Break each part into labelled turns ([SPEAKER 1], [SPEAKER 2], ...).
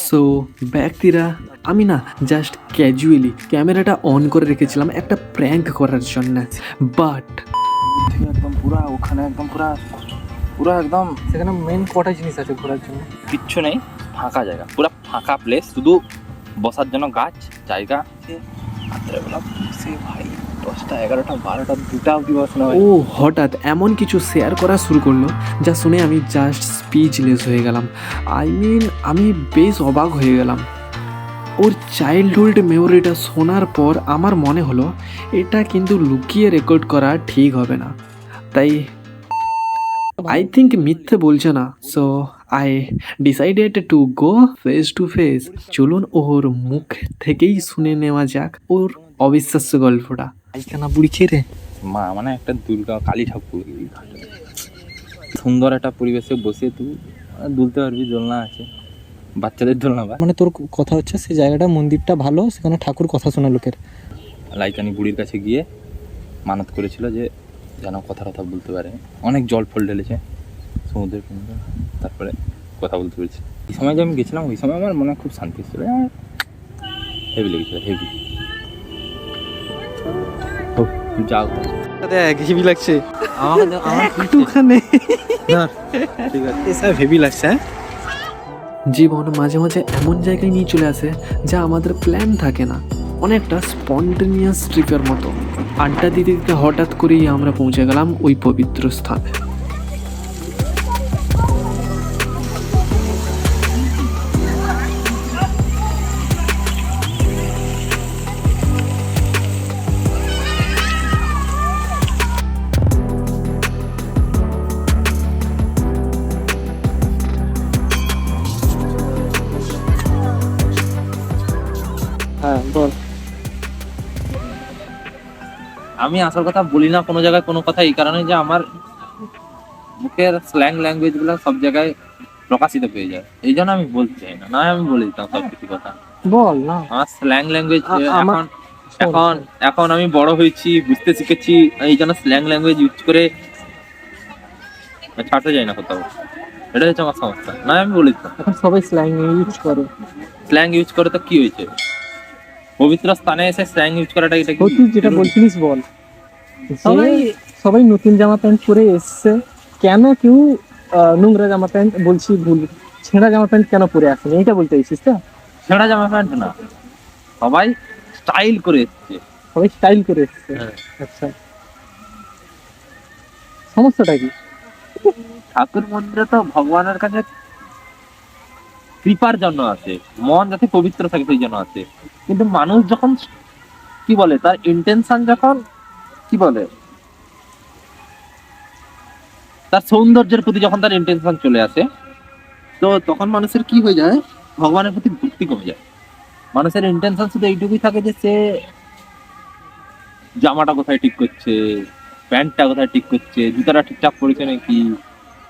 [SPEAKER 1] So ব্যক্তিরা আমি না জাস্ট ক্যাজুয়ালি ক্যামেরাটা অন করে রেখেছিলাম একটা প্র্যাঙ্ক করার জন্য, বাট
[SPEAKER 2] একদম পুরা ওখানে একদম পুরা পুরা একদম
[SPEAKER 3] সেখানে মেন কটা জিনিস আছে ঘোরার জন্য।
[SPEAKER 2] কিচ্ছু নেই, ফাঁকা জায়গা, পুরা ফাঁকা প্লেস, শুধু বসার জন্য গাছ জায়গা আছে। রাত্রেবেলা সে ভাই 10টা 11টা 12টা 2টা অব্দি বসানো হয়।
[SPEAKER 1] ও হঠাৎ এমন কিছু শেয়ার করা শুরু করলো যা শুনে আমি জাস্ট স্পিচলেস হয়ে গেলাম। আমি বেশ অবাক হয়ে গেলাম। ওর চাইল্ডহুড মেমোরিটা শোনার পর আমার মনে হলো এটা কিন্তু লুকিয়ে রেকর্ড করা ঠিক হবে না, তাই আই থিঙ্ক মিথ্যে বলছে না। So I decided to go face to face. চলুন ওর মুখ থেকেই শুনে নেওয়া যাক ওর অবিশ্বাস্য গল্পটা।
[SPEAKER 3] পায়খানা বুড়ি খেয়ে রে।
[SPEAKER 2] মা মানে একটা দুর্গা কালী ঠাকুর, সুন্দর একটা পরিবেশে বসে তুই দুলতে পারবি, দোলনা আছে, বাচ্চাদের দোলনা।
[SPEAKER 3] মানে তোর কথা হচ্ছে সেই জায়গাটা মন্দিরটা ভালো, সেখানে ঠাকুর কথা শোনা লোকের।
[SPEAKER 2] লাইকানি বুড়ির কাছে গিয়ে মানত করেছিল যে যেন কথা বলতে পারে। অনেক জল ফল ঢেলেছে সমুদ্রের কিনারে, তারপরে কথা বলতে পেরেছি। এই সময় যে আমি গেছিলাম ওই সময় আমার মনে খুব শান্তি ছিল, হেভি লেগেছিল, হেভি। যাও
[SPEAKER 3] দেখ হেভি লাগছে
[SPEAKER 2] একটুখানি, ঠিক আছে,
[SPEAKER 3] এসব হেভি লাগছে। হ্যাঁ,
[SPEAKER 1] জীবন মাঝে মাঝে এমন জায়গায় নিয়ে চলে আসে যা আমাদের প্ল্যান থাকে না, অনেকটা স্পন্টেনিয়াস ট্রিপের মতো। আড্ডা দিতে দিতে হঠাৎ করেই আমরা পৌঁছে গেলাম ওই পবিত্র স্থানে।
[SPEAKER 3] হ্যাঁ বল।
[SPEAKER 2] আমি আসল কথা বলি না কোনো জায়গায় কোনো কথা, এই কারণে যে আমার মুখের স্ল্যাং ল্যাঙ্গুয়েজ গুলো সব জায়গায় প্রকাশিত পেয়ে যায়, এই জন্য আমি বলতে চাই না। না আমি বলে দিতাম সব কিছু কথা।
[SPEAKER 3] বল না।
[SPEAKER 2] আমার স্ল্যাং ল্যাঙ্গুয়েজ
[SPEAKER 3] আমার-
[SPEAKER 2] এখন এখন আমি বড় হয়েছি, বুঝতে শিখেছি, এই জন্য স্ল্যাং ল্যাঙ্গুয়েজ ইউজ করে ছাড়তে যাই না কোথাও। এটা হচ্ছে আমার সমস্যা। না আমি বলে দিতাম,
[SPEAKER 3] এখন সবাই স্ল্যাং ইউজ করে।
[SPEAKER 2] স্ল্যাং ইউজ করে তো কি হয়েছে? পবিত্র স্থানে এসে স্ল্যাং ইউজ করাটা এটা কি?
[SPEAKER 3] তুই যেটা বলছিলিস বল। সবাই সবাই নতুন জামা প্যান্ট পরে এসছে, কেন কেউ নোংরা জামা প্যান্ট, বলছি ভুল, ছেঁড়া জামা প্যান্ট কেন পরে আসেনি, এইটা বলতে চাইছিস তো?
[SPEAKER 2] ছেঁড়া জামা প্যান্ট না, সবাই স্টাইল করে এসছে।
[SPEAKER 3] সবাই স্টাইল করে এসছে।
[SPEAKER 2] হ্যাঁ।
[SPEAKER 3] আচ্ছা, সমস্যাটা কি?
[SPEAKER 2] ঠাকুর মন্দিরে তো ভগবানের কাছে কৃপার জন্য আছে, মন যাতে পবিত্র থাকে সেই জন্য আছে। কিন্তু মানুষ যখন কি বলে, তার ইন্টেনশন যখন কি বলে, তার সৌন্দর্যের প্রতি যখন তার ইন্টেনশন চলে আসে, তো তখন মানুষের কি হয়ে যায়, ভগবানের প্রতি ভক্তি কমে যায়। মানুষের ইন্টেনশন শুধু এইটুকুই থাকে যে সে জামাটা কোথায় ঠিক করছে, প্যান্টটা কোথায় ঠিক করছে, জুতাটা ঠিকঠাক পড়েছে নাকি,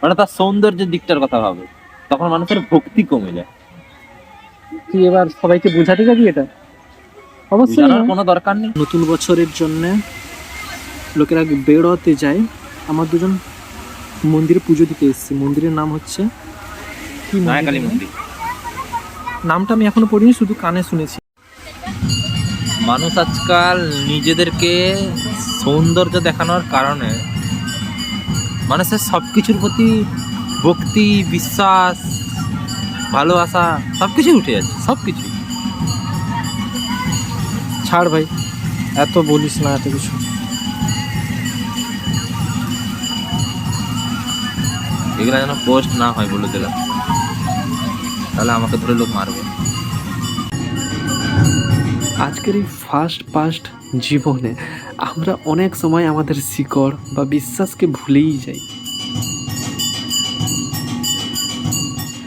[SPEAKER 2] মানে তার সৌন্দর্যের দিকটার কথা ভাবে। তখন মানুষের ভক্তি কমে যায়।
[SPEAKER 3] তুই এবার সবাইকে বোঝাতে যাবি এটা? অবশ্যই
[SPEAKER 2] জানার
[SPEAKER 3] না।
[SPEAKER 2] কোনো দরকার নেই।
[SPEAKER 3] নতুন বছরের জন্য লোকেরা বেরোতে যায়। আমার দুজন মন্দিরে পুজো দিতে এসেছি। মন্দিরের নাম হচ্ছে কি
[SPEAKER 2] মায়াকালী
[SPEAKER 3] মন্দির?
[SPEAKER 2] মন্দির।
[SPEAKER 3] নামটা আমি এখনো পড়িনি, শুধু কানে শুনেছি।
[SPEAKER 2] মানুষ আজকাল নিজেদেরকে সৌন্দর্য দেখানোর কারণে মানুষের সবকিছুর প্রতি ভক্তি, বিশ্বাস, ভালোবাসা সবকিছু উঠে যাচ্ছে, সবকিছু।
[SPEAKER 3] ছাড় ভাই, এত বলিস না এত কিছু।
[SPEAKER 2] এগুলো যেন পোস্ট না হয় বলে দিলাম, তাহলে আমাকে ধরে লোক মারবে।
[SPEAKER 1] আজকের এই ফাস্ট জীবনে আমরা অনেক সময় আমাদের শিকড় বা বিশ্বাসকে ভুলেই যাই,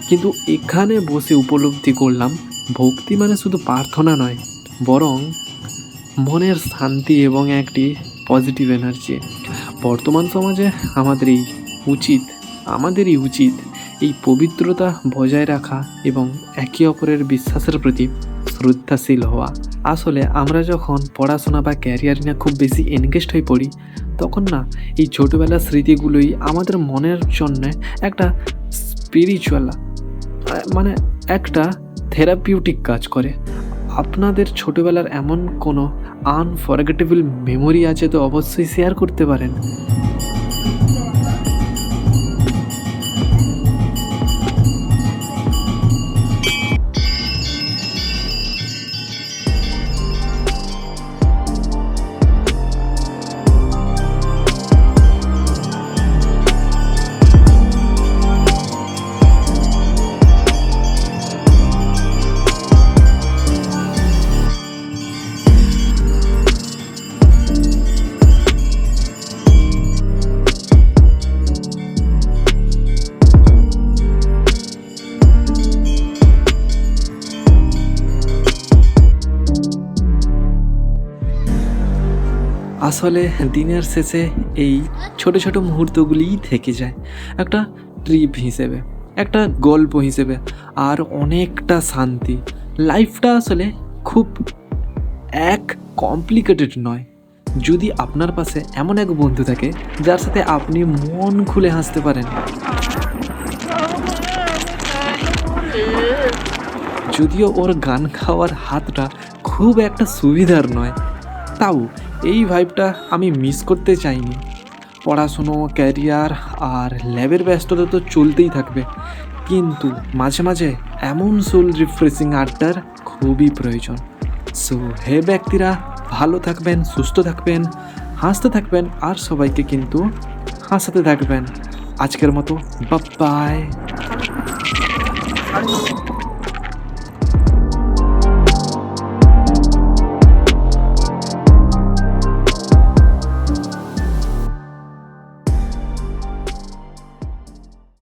[SPEAKER 1] কিন্তু এখানে বসে উপলব্ধি করলাম ভক্তি মানে শুধু প্রার্থনা নয়, বরং মনের শান্তি এবং একটি পজিটিভ এনার্জি। বর্তমান সমাজে আমাদেরই উচিত এই পবিত্রতা বজায় রাখা এবং একে অপরের বিশ্বাসের প্রতি শ্রদ্ধাশীল হওয়া। আসলে আমরা যখন পড়াশোনা বা ক্যারিয়ার নিয়ে খুব বেশি এনগেজড হয়ে পড়ি, তখন না এই ছোটোবেলার স্মৃতিগুলোই আমাদের মনের জন্য একটা স্পিরিচুয়াল, মানে একটা থেরাপিউটিক কাজ করে। আপনাদের ছোটবেলার এমন কোনো আনফরগেটেবল মেমোরি আছে তো অবশ্যই শেয়ার করতে পারেন। আসলে দিনের শেষে এই ছোট ছোট মুহূর্তগুলিই থেকে যায় একটা ট্রিপ হিসেবে, একটা গল্প হিসেবে, আর অনেকটা শান্তি। লাইফটা আসলে খুব কমপ্লিকেটেড নয়। যদি আপনার পাশে এমন এক বন্ধু থাকে যার সাথে আপনি মন খুলে হাসতে পারেন, যদিও ওর গান খাওয়ার হাতটা খুব একটা সুবিধার নয়, তাও এই ভাইবটা আমি মিস করতে চাইনি। পড়াশুনো, ক্যারিয়ার আর ল্যাবের ব্যস্ততা তো চলতেই থাকবে, কিন্তু মাঝে মাঝে এমন সোল রিফ্রেশিং আড্ডার খুবই প্রয়োজন। সো হে ব্যক্তিরা, ভালো থাকবেন, সুস্থ থাকবেন, হাসতে থাকবেন, আর সবাইকে কিন্তু হাসাতে থাকবেন। আজকের মতো বাই।